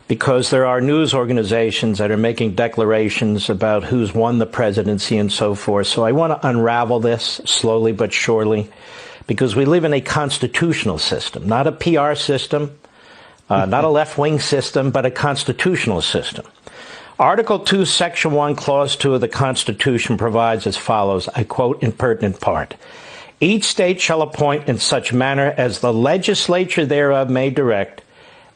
because there are news organizations that are making declarations about who's won the presidency and so forth. So I want to unravel this slowly but surely, because we live in a constitutional system, not a PR system, not a left-wing system, but a constitutional system. Article 2, Section 1, Clause 2 of the Constitution provides as follows, I quote in pertinent part, "Each state shall appoint in such manner as the legislature thereof may direct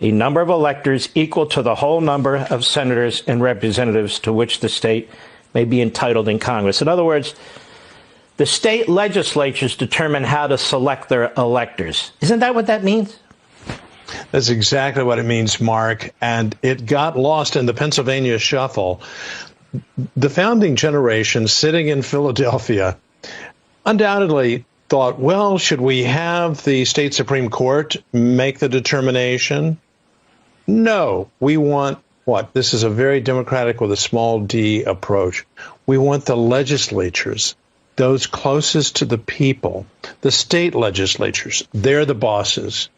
a number of electors equal to the whole number of senators and representatives to which the state may be entitled in Congress." In other words, the state legislatures determine how to select their electors. Isn't that what that means? That's exactly what it means, Mark. And it got lost in the Pennsylvania shuffle. The founding generation sitting in Philadelphia undoubtedly thought, well, should we have the state Supreme Court make the determination? No, we want what? This is a very democratic with a small d approach. We want the legislatures, those closest to the people, the state legislatures. They're the bosses,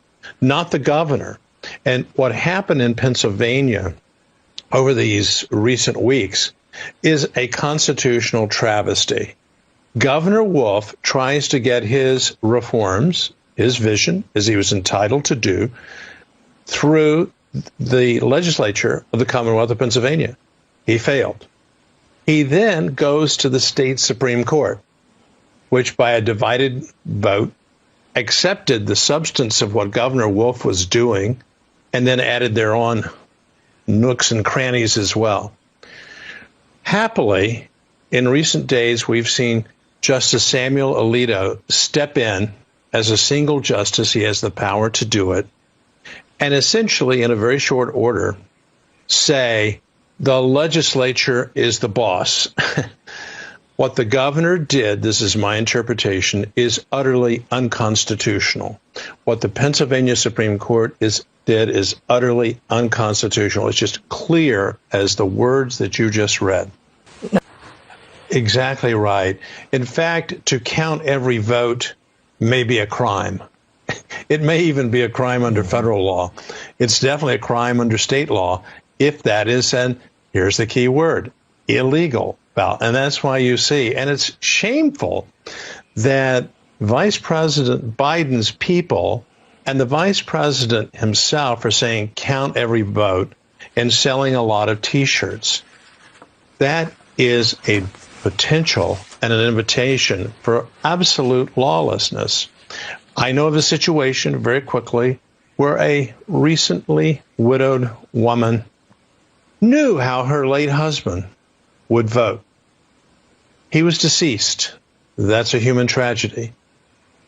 not the governor. And what happened in Pennsylvania over these recent weeks is a constitutional travesty. Governor Wolf tries to get his reforms, his vision, as he was entitled to do, through the legislature of the Commonwealth of Pennsylvania. He failed. He then goes to the state Supreme Court, which by a divided vote accepted the substance of what Governor Wolf was doing and then added their own nooks and crannies as well. Happily, in recent days, we've seen Justice Samuel Alito step in as a single justice. He has the power to do it. And essentially, in a very short order, say the legislature is the boss. What the governor did, this is my interpretation, is utterly unconstitutional. What the Pennsylvania Supreme Court did is utterly unconstitutional. It's just clear as the words that you just read. Exactly right. In fact, to count every vote may be a crime. It may even be a crime under federal law. It's definitely a crime under state law if that is, and here's the key word, illegal. And that's why you see, and it's shameful that Vice President Biden's people and the vice president himself are saying count every vote and selling a lot of T-shirts. That is a potential and an invitation for absolute lawlessness. I know of a situation very quickly where a recently widowed woman knew how her late husband would vote. He was deceased. That's a human tragedy.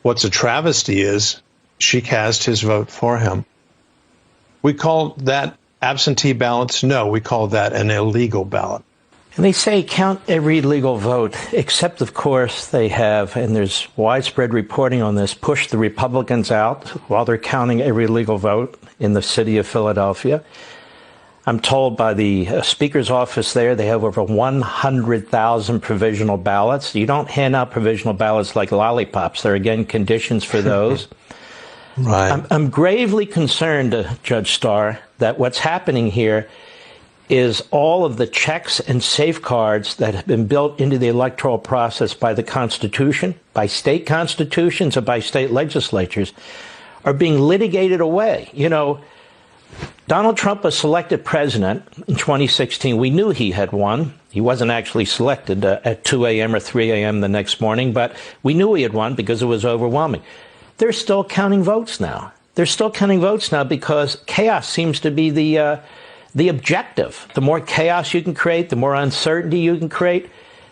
What's a travesty is she cast his vote for him. We call that absentee ballots? No, we call that an illegal ballot. And they say count every legal vote, except, of course, they have, and there's widespread reporting on this, pushed the Republicans out while they're counting every legal vote in the city of Philadelphia. I'm told by the Speaker's office there they have over 100,000 provisional ballots. You don't hand out provisional ballots like lollipops. There are, again, conditions for those. Right. I'm gravely concerned, Judge Starr, that what's happening here is all of the checks and safeguards that have been built into the electoral process by the Constitution, by state constitutions, and by state legislatures are being litigated away. You know, Donald Trump was selected president in 2016. We knew he had won. He wasn't actually selected at 2 a.m. or 3 a.m. the next morning, but we knew he had won because it was overwhelming. They're still counting votes now. They're still counting votes now because chaos seems to be the objective. The more chaos you can create, the more uncertainty you can create.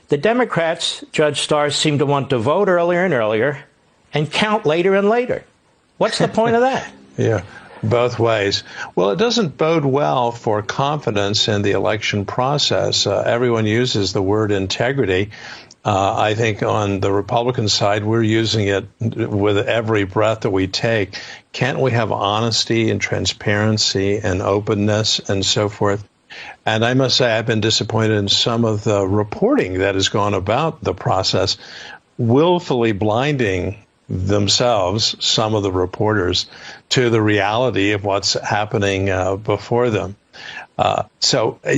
The Democrats, Judge Starr, seem to want to vote earlier and earlier and count later and later. What's the point of that? Yeah, both ways. Well, it doesn't bode well for confidence in the election process. Everyone uses the word integrity. I think on the Republican side, we're using it with every breath that we take. Can't we have honesty and transparency and openness and so forth? And I must say I've been disappointed in some of the reporting that has gone about the process, willfully blinding themselves, some of the reporters, to the reality of what's happening before them.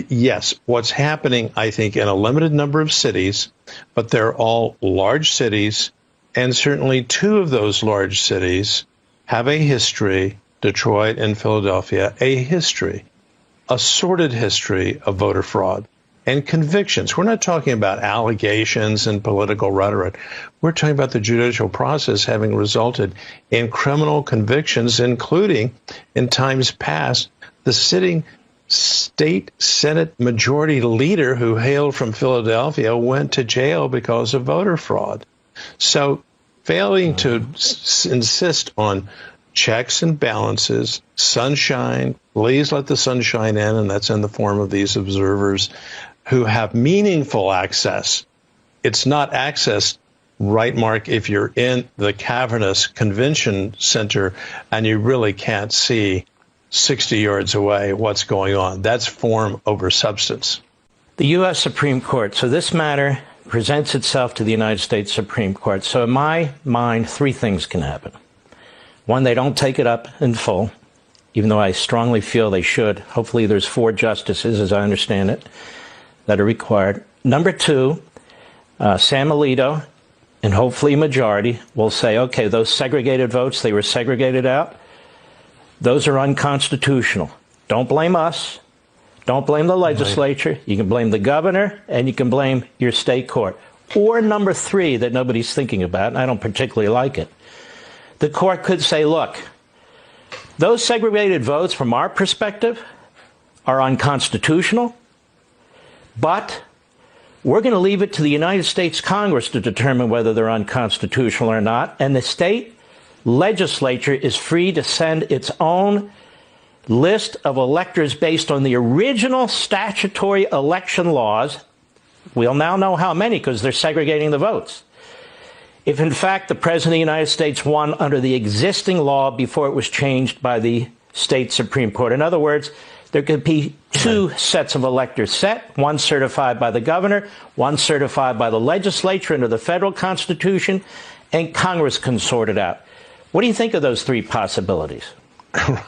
Yes, what's happening, I think, in a limited number of cities, but they're all large cities, and certainly two of those large cities have a history, Detroit and Philadelphia, a sordid history of voter fraud and convictions. We're not talking about allegations and political rhetoric. We're talking about the judicial process having resulted in criminal convictions, including, in times past, the sitting state Senate majority leader who hailed from Philadelphia went to jail because of voter fraud. So failing to insist on checks and balances, sunshine, please let the sunshine in, and that's in the form of these observers who have meaningful access. It's not access, right, Mark, if you're in the cavernous convention center and you really can't see 60 yards away what's going on. That's form over substance. The U.S. Supreme Court. So this matter presents itself to the United States Supreme Court. So in my mind, three things can happen. One, they don't take it up in full, even though I strongly feel they should. Hopefully there's 4 justices, as I understand it, that are required. Number two, Sam Alito, and hopefully majority, will say, okay, those segregated votes, they were segregated out. Those are unconstitutional. Don't blame us. Don't blame the legislature. Right. You can blame the governor, and you can blame your state court. Or number 3 that nobody's thinking about, and I don't particularly like it. The court could say, look, those segregated votes from our perspective are unconstitutional, but we're going to leave it to the United States Congress to determine whether they're unconstitutional or not, and the state legislature is free to send its own list of electors based on the original statutory election laws. We'll now know how many because they're segregating the votes. If, in fact, the President of the United States won under the existing law before it was changed by the state Supreme Court. In other words, there could be 2 sets of electors set, one certified by the governor, one certified by the legislature under the federal Constitution, and Congress can sort it out. What do you think of those 3 possibilities?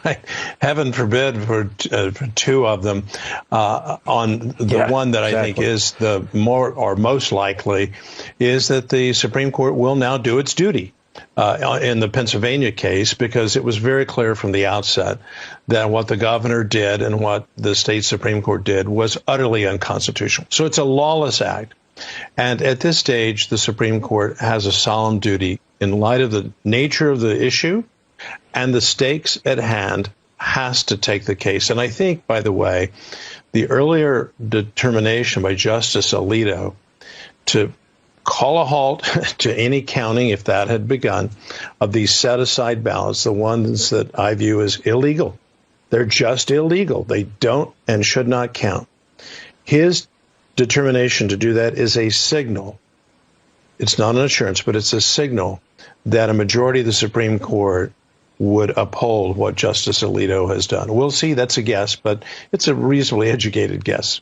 Right. Heaven forbid for 2 of them. On the one that I think is the more or most likely is that the Supreme Court will now do its duty in the Pennsylvania case, because it was very clear from the outset that what the governor did and what the state Supreme Court did was utterly unconstitutional. So it's a lawless act. And at this stage, the Supreme Court has a solemn duty in light of the nature of the issue and the stakes at hand, has to take the case. And I think, by the way, the earlier determination by Justice Alito to call a halt to any counting, if that had begun, of these set-aside ballots, the ones that I view as illegal. They're just illegal. They don't and should not count. His determination to do that is a signal. It's not an assurance, but it's a signal that a majority of the Supreme Court would uphold what Justice Alito has done. We'll see. That's a guess, but it's a reasonably educated guess.